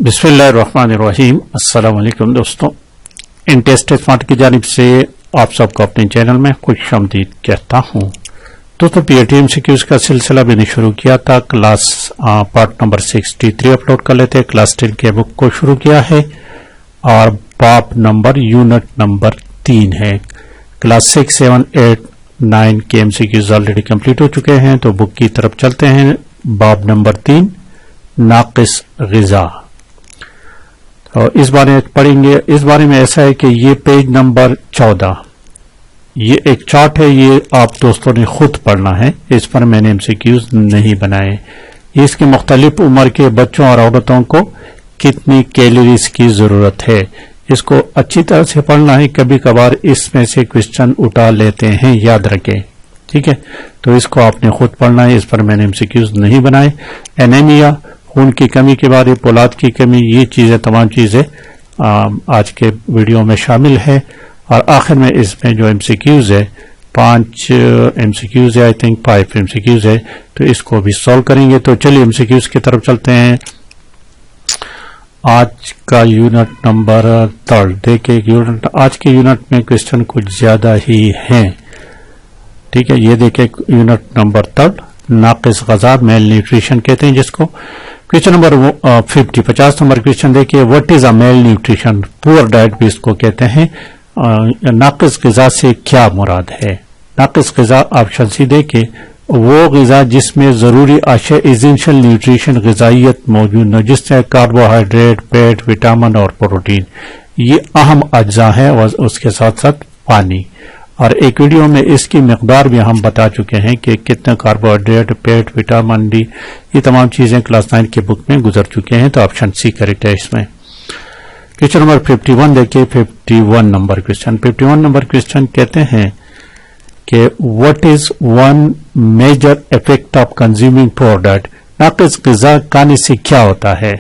बिस्मिल्लाहिर्रहमानिर्रहीम। अस्सलाम वालेकुम दोस्तों, इन टेस्ट स्मार्ट की जानिब से आप सबको अपने चैनल में खुशामदीद कहता हूँ। दोस्तों, पीएटी एमसीक्यूज का सिलसिला मैंने शुरू किया था। क्लास पार्ट नंबर 63 अपलोड कर लेते हैं। क्लास 10 के बुक को शुरू किया है और बाब नंबर यूनिट नंबर 3 है। क्लास 6, 7, 8, 9 के एमसीक्यूज ऑलरेडी कंप्लीट हो चुके हैं, तो बुक की तरफ चलते हैं। बाब नंबर 3, नाकिस ग़िज़ा। और इस बारे में पढ़ेंगे। इस बारे में ऐसा है कि ये पेज नंबर 14, ये एक चार्ट है, ये आप दोस्तों ने खुद पढ़ना है। इस पर मैंने एमसीक्यूज नहीं बनाए। इसके मुख्तलिफ उम्र के बच्चों और औरतों को कितनी कैलोरीज की जरूरत है, इसको अच्छी तरह से पढ़ना है। कभी कभार इसमें से क्वेश्चन उठा लेते हैं, याद रखें, ठीक है। तो इसको आपने खुद पढ़ना है, इस पर मैंने एमसीक्यूज नहीं बनाए। एनीमिया, खून की कमी के बारे, पोलाद की कमी, ये चीजें, तमाम चीजें आज के वीडियो में शामिल है। और आखिर में इसमें जो एमसीक्यूज है, 5 एमसीक्यूज है, आई थिंक 5 एमसीक्यूज है, तो इसको भी सॉल्व करेंगे। तो चलिए एमसीक्यूज की तरफ चलते हैं। आज का यूनिट नंबर 3 देखिए। आज के यूनिट में क्वेश्चन कुछ ज्यादा ही हैं, ठीक है। ये देखिए यूनिट नंबर 3, नाकिस ग़िज़ा, मेल न्यूट्रिशन कहते हैं जिसको। क्वेश्चन नंबर 50 नंबर क्वेश्चन देखिए। What is a mail nutrition, poor diet भी इसको कहते हैं। नाकिस ग़िज़ा से क्या मुराद है? नाकिस ग़िज़ा ऑप्शन सी देखिए, वो ग़िज़ा जिसमें जरूरी अशय एसेंशियल न्यूट्रिशन ग़िज़ाइयत मौजूद है, जिसमें कार्बोहाइड्रेट, फैट, विटामिन और प्रोटीन, ये अहम अज्जा है, और उसके साथ साथ पानी। और एक वीडियो में इसकी मकदार भी हम बता चुके हैं कि कितना कार्बोहाइड्रेट, फैट, विटामिन डी, ये तमाम चीजें क्लास 9 के बुक में गुजर चुके हैं। तो ऑप्शन सी करेक्ट है इसमें। क्वेश्चन नंबर 51 देखिए। 51 नंबर क्वेश्चन। 51 नंबर क्वेश्चन कहते हैं कि what is one major effect of consuming poor diet, नाकिस ग़िज़ा खाने से क्या होता है,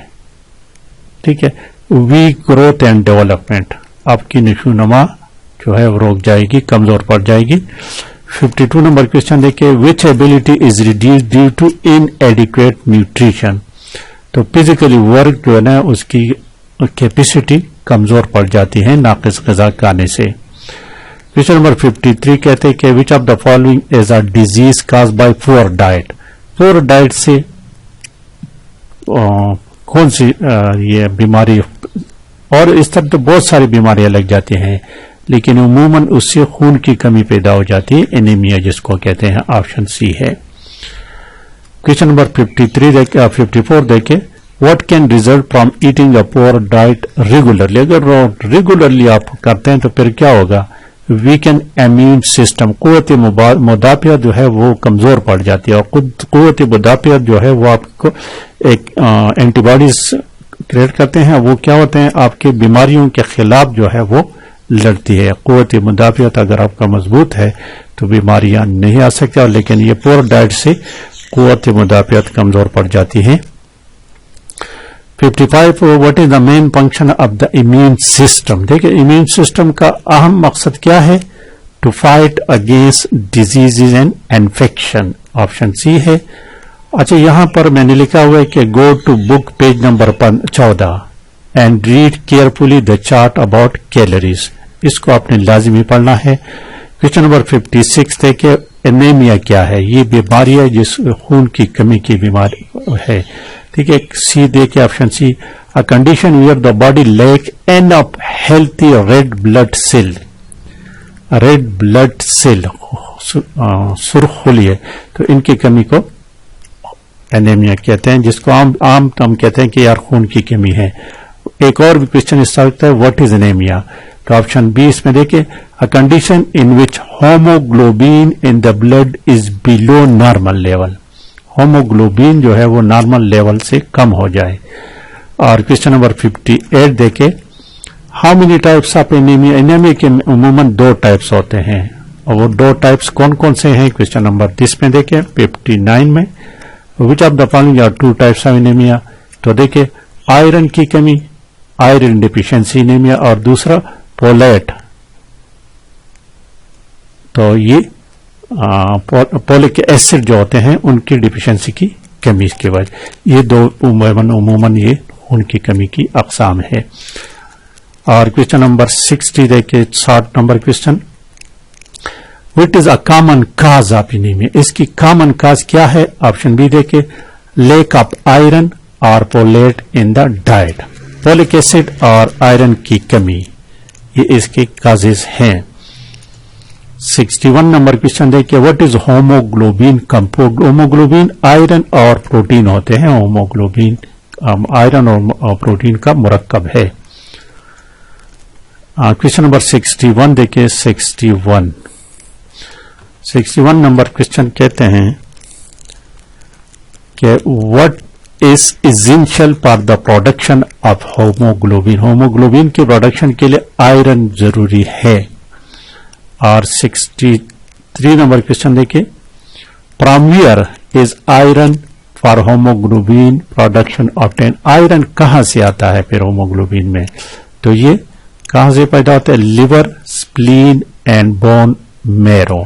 ठीक है। वीक ग्रोथ एंड डेवलपमेंट, आपकी नशोनुमा जो है वो रोक जाएगी, कमजोर पड़ जाएगी। 52 नंबर क्वेश्चन देखिए। Which ability is reduced due to inadequate nutrition, तो फिजिकली वर्क जो है ना, उसकी कैपेसिटी कमजोर पड़ जाती है नाकिस ग़िज़ा खाने से। क्वेश्चन नंबर 53 कहते हैं कि विच of the following is a disease caused by poor diet, poor diet से कौन सी ये बीमारी, और इस तरह तो बहुत सारी बीमारियां लग जाती हैं, लेकिन उमूमन उससे खून की कमी पैदा हो जाती है, एनीमिया जिसको कहते हैं। ऑप्शन सी है। क्वेश्चन नंबर 54 देखे। What can result from eating a poor diet regularly, अगर रेगुलरली आप करते हैं तो फिर क्या होगा? वीकन इम्यून सिस्टम, कुव्वत मुदाफ़ियत जो है वो कमजोर पड़ जाती है, और कुव्वत मुदाफ़ियत जो है वो आपको एक एंटीबॉडीज क्रिएट करते हैं। वो क्या होते हैं? आपके बीमारियों के खिलाफ जो है वो लड़ती है। कुव्वत मुदाफ़ियत अगर आपका मजबूत है तो बीमारियां नहीं आ सकती, और लेकिन ये पुअर डाइट से कुव्वत मुदाफ़ियत कमजोर पड़ जाती है। 55 what is the main function of the immune system, देखिए इम्यून सिस्टम का अहम मकसद क्या है? To fight against diseases and infection. Option C है। अच्छा, यहां पर मैंने लिखा हुआ है कि go to book page number 14 and read carefully the chart about calories, इसको आपने लाजिमी पढ़ना है। क्वेश्चन नंबर 56 देखिए। एनीमिया क्या है? ये बीमारी है जिस खून की कमी की बीमारी है, ठीक है। सी देखिए, option C, a condition where the body lack enough healthy red blood cell, red blood cell सुर्ख खूली है, तो इनकी कमी को एनीमिया कहते हैं, जिसको आम हम कहते हैं कि यार खून की कमी है। एक और भी क्वेश्चन इस तरह है, व्हाट इज एनीमिया, तो ऑप्शन बी इसमें देखिए, a condition in which haemoglobin in the blood is below normal level, haemoglobin जो है वो नॉर्मल लेवल से कम हो जाए। और क्वेश्चन नंबर 58 देखे। How many types of anaemia, anaemia के उमूमन 2 टाइप्स होते हैं, और वो 2 टाइप्स कौन कौन से हैं? क्वेश्चन नंबर 30 में देखे। 59 में which of the following are 2 types of anaemia, तो देखिए आयरन की कमी, आयरन डिफिशियंसी एनीमिया, और दूसरा फोलेट, तो ये पोलिक एसिड जो होते हैं उनकी डिफिशियंसी की कमी की वजह, ये 2 उमूमन ये खून की कमी की अकसाम है। और क्वेश्चन नंबर 60 देखिए, 60 number question, what is a common cause of anaemia, इसकी कॉमन काज क्या है? ऑप्शन बी देखिए, लैक ऑफ आयरन और folate in the diet, folic acid और आयरन की कमी, ये इसके काजेज हैं। 61 नंबर क्वेश्चन देखिए, what is haemoglobin compound, haemoglobin iron और प्रोटीन होते हैं, होमोग्लोबिन आयरन और प्रोटीन का मुरक्कब है। क्वेश्चन नंबर 61 देखिए, 61 नंबर क्वेश्चन कहते हैं कि what is essential for the production of haemoglobin, haemoglobin की प्रोडक्शन के लिए आयरन जरूरी है। और 63 नंबर क्वेश्चन देखिए, from where is iron for haemoglobin production obtain, iron कहां से आता है फिर होमोग्लोबिन में? तो ये कहां से पैदा होता है? Liver, spleen and bone marrow.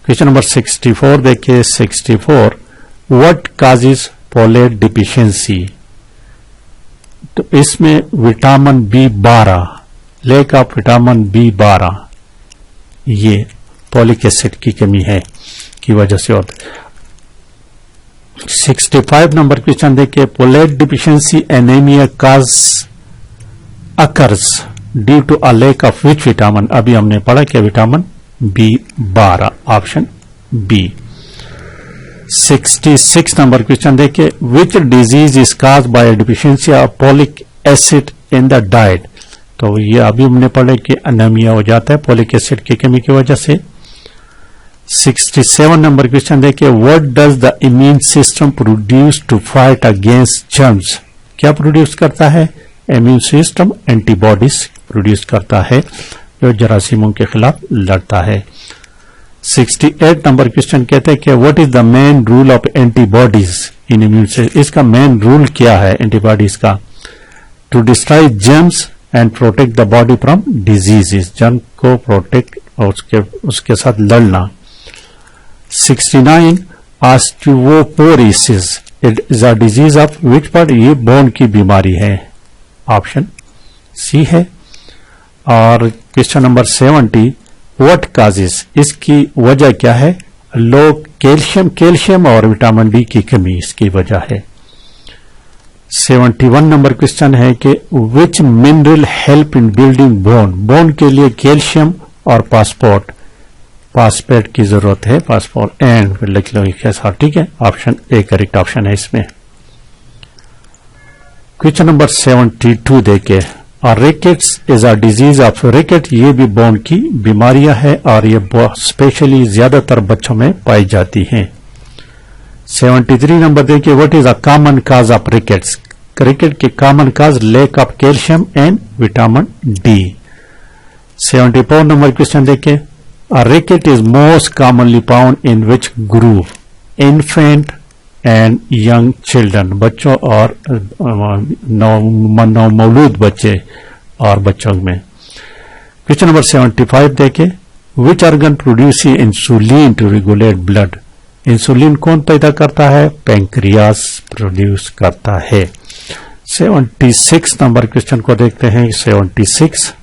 Question number 64 देखिए, 64 व्हाट काजेज फोलेट डिफिशियंसी, तो इसमें vitamin B12, lack of vitamin B12, ये फोलिक एसिड की कमी है की वजह से होता है। 65 नंबर क्वेश्चन देखिए, folate deficiency anaemia cause occurs due to a lack of which vitamin, अभी हमने पढ़ा कि vitamin B12, option B. 66 number question देखिए, which disease is cause by deficiency of folic acid in the diet, तो ये अभी हमने पढ़ा कि एनीमिया हो जाता है फोलिक एसिड की कमी की वजह से। 67 नंबर क्वेश्चन देखिए, what does the immune system produce to fight against germs, क्या प्रोड्यूस करता है? इम्यून सिस्टम एंटीबॉडीज प्रोड्यूस करता है जो जरासीमों के खिलाफ लड़ता है। 68 नंबर क्वेश्चन कहते हैं कि what is the main role of antibodies in immune system, इसका मेन रूल क्या है एंटीबॉडीज का? To destroy germs and protect the body from diseases, germ को प्रोटेक्ट और उसके साथ लड़ना। 69 osteoporosis it is a disease of which part, ये बोन की बीमारी है, ऑप्शन सी है। और क्वेश्चन नंबर 70 व्हाट काजेस, इसकी वजह क्या है? लो कैल्शियम और विटामिन डी की कमी इसकी वजह है। 71 नंबर क्वेश्चन है कि विच mineral help in building bone, bone के लिए कैल्शियम और फास्फेट की जरूरत है, फास्फोर एंड लिख लो एक साथ, ठीक है, ऑप्शन ए करेक्ट ऑप्शन है इसमें। क्वेश्चन नंबर 72 देखे, rickets is a disease of rickets, ये भी बोन की बीमारियां है और ये स्पेशली ज्यादातर बच्चों में पाई जाती हैं। 73 नंबर देखिए, what is a common cause of rickets, rickets की common cause lack of calcium and vitamin D. 74 number question देखिए, a rickets is most commonly found in which group, infant and young children, बच्चों और नवमौलूद बच्चे और बच्चों में। Question number 75 देखे, which organ produce insulin to regulate blood, insulin कौन पैदा करता है? पैंक्रियास प्रोड्यूस करता है। 76 नंबर क्वेश्चन को देखते हैं, 76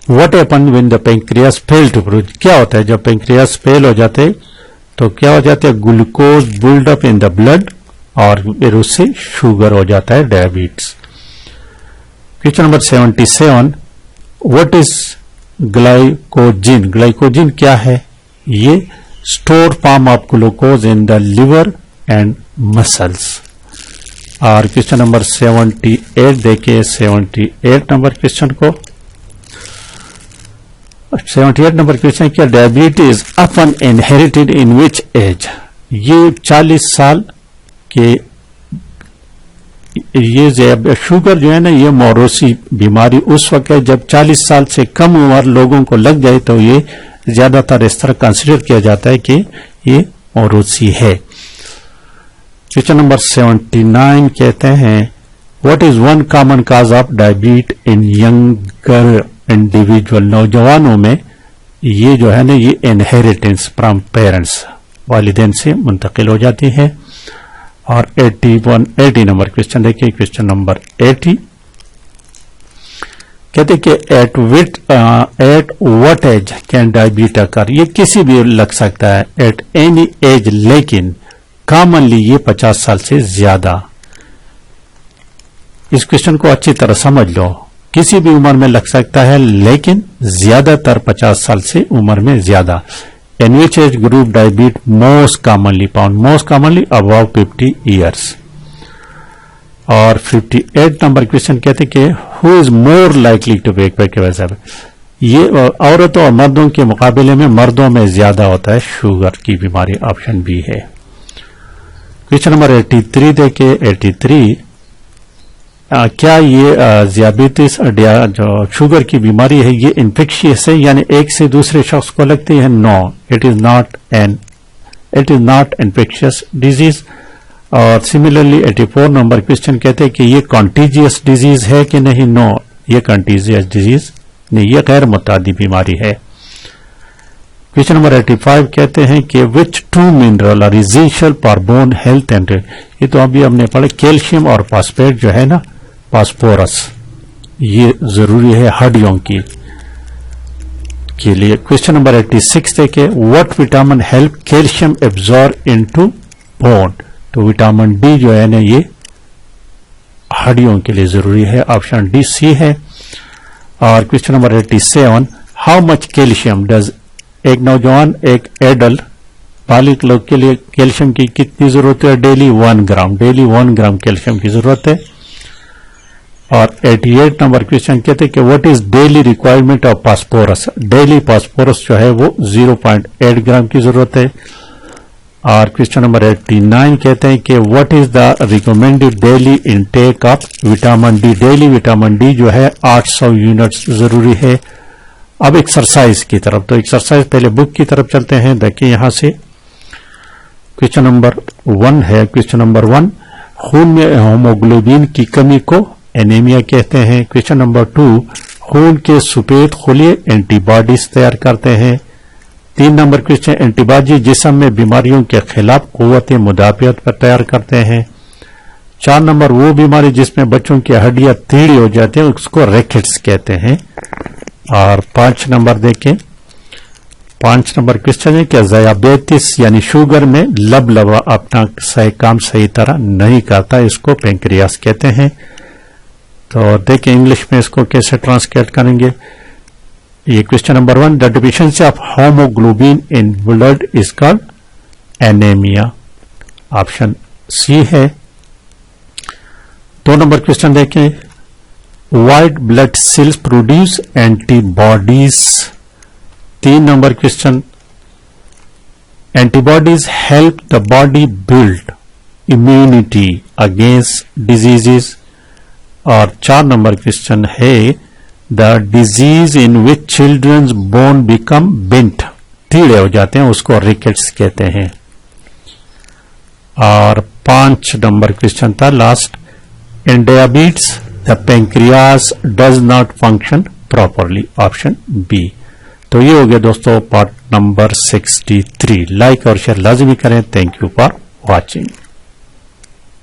what happen when the pancreas fail to produce, क्या होता है जब पैंक्रियास फेल हो जाते तो क्या हो जाता है? Glucose buildup in the blood और फिर उससे शुगर हो जाता है, diabetes. Question number 77 what is glycogen, glycogen क्या है? ये store form of glucose in the liver and muscles. और क्वेश्चन नंबर 78 देखिए, 78 नंबर क्वेश्चन को, 78 नंबर क्वेश्चन क्या, diabetes often inherited in which age, ये 40 साल के, ये शुगर जो है ना, ये मौरूसी बीमारी उस वक्त है जब 40 साल से कम उम्र लोगों को लग जाए तो ये ज्यादातर इस तरह कंसिडर किया जाता है कि ये मौरूसी है। क्वेश्चन नंबर 79 कहते हैं, what is one common cause of diabetes in younger individual, नौजवानों में ये जो है ना, ये इनहेरिटेंस फ्रॉम पेरेंट्स, वालिदैन से मुंतकिल हो जाती है। और 80 नंबर क्वेश्चन देखिए, क्वेश्चन नंबर 80 कहते कि at what age can diabetes occur. ये किसी भी लग सकता है, एट एनी एज, लेकिन कॉमनली ये 50 साल से ज्यादा। इस क्वेश्चन को अच्छी तरह समझ लो, किसी भी उम्र में लग सकता है लेकिन ज्यादातर 50 साल से उम्र में ज्यादा। In which age group diabetes most commonly found, most commonly above 50 years. और 58 नंबर क्वेश्चन कहते कि who is more likely to wake by cancer. ये औरतों और मर्दों के मुकाबले में मर्दों में ज्यादा होता है शुगर की बीमारी, ऑप्शन बी है। क्वेश्चन नंबर 83 देखे, 83 क्या ये डायबिटीज जो शुगर की बीमारी है ये इन्फेक्शियस है, यानी एक से दूसरे शख्स को लगती है? No, it is not infectious disease. और सिमिलरली 84 नंबर क्वेश्चन कहते हैं कि ये कॉन्टीजियस डिजीज है कि नहीं? नो, ये कॉन्टीजियस डिजीज नहीं, ये गैर मुतादी बीमारी है। क्वेश्चन नंबर 85 कहते हैं कि which two mineral are essential for bone health and, ये तो अभी हमने पढ़ा, कैल्शियम और फास्फेट जो है ना, फास्फोरस, ये जरूरी है हड्डियों के लिए। क्वेश्चन नंबर 86 देखे, what vitamin help calcium absorb into bone. तो विटामिन डी जो है ना ये हड्डियों के लिए जरूरी है, ऑप्शन डी सी है। और question number 87, how much calcium does, एक नौजवान एक एडल्ट बालिग लोग के लिए कैल्शियम की कितनी जरूरत है? डेली 1 ग्राम, डेली 1 ग्राम कैल्शियम की जरूरत है। और 88 नंबर क्वेश्चन कहते हैं कि what is daily requirement of phosphorus, daily phosphorus जो है वो 0.8 ग्राम की जरूरत है। और क्वेश्चन नंबर 89 कहते हैं कि what is the recommended daily intake of vitamin D, daily vitamin D जो है 800 यूनिट्स जरूरी है। अब एक्सरसाइज की तरफ, तो एक्सरसाइज पहले बुक की तरफ चलते हैं। देखिए यहां से क्वेश्चन नंबर 1 है, क्वेश्चन नंबर 1, खून में होमोग्लोबिन की कमी को एनीमिया कहते हैं। क्वेश्चन नंबर 2, खून के सफेद खुले एंटीबॉडीज तैयार करते हैं। 3 नंबर क्वेश्चन, एंटीबॉडी जिस्म में बीमारियों के खिलाफ कुव्वत मुदाफियत पर तैयार करते हैं। 4 नंबर, वो बीमारी जिसमें बच्चों की हड्डियां टेढ़ी हो जाती है उसको रैकेट्स कहते हैं। और 5 नंबर देखें, 5 नंबर क्वेश्चन है कि डायबिटीज यानी शुगर में लबलबा अपना सही काम सही तरह नहीं करता, इसको पेंक्रियास कहते हैं। तो देखें इंग्लिश में इसको कैसे ट्रांसलेट करेंगे। ये question number 1, the deficiency of haemoglobin in blood is called anaemia, option C है। 2 नंबर क्वेश्चन देखें, white blood cells produce antibodies. 3 number question, antibodies help the body build immunity against diseases. और 4 number question है, the disease in which childrens bone become bent, टीढ़े हो जाते हैं, उसको rickets कहते हैं। और 5 नंबर क्वेश्चन था last, in diabetes the pancreas does not function properly, option B. तो ये हो गया दोस्तों पार्ट नंबर 63। लाइक और शेयर लाजमी करें। Thank you for watching.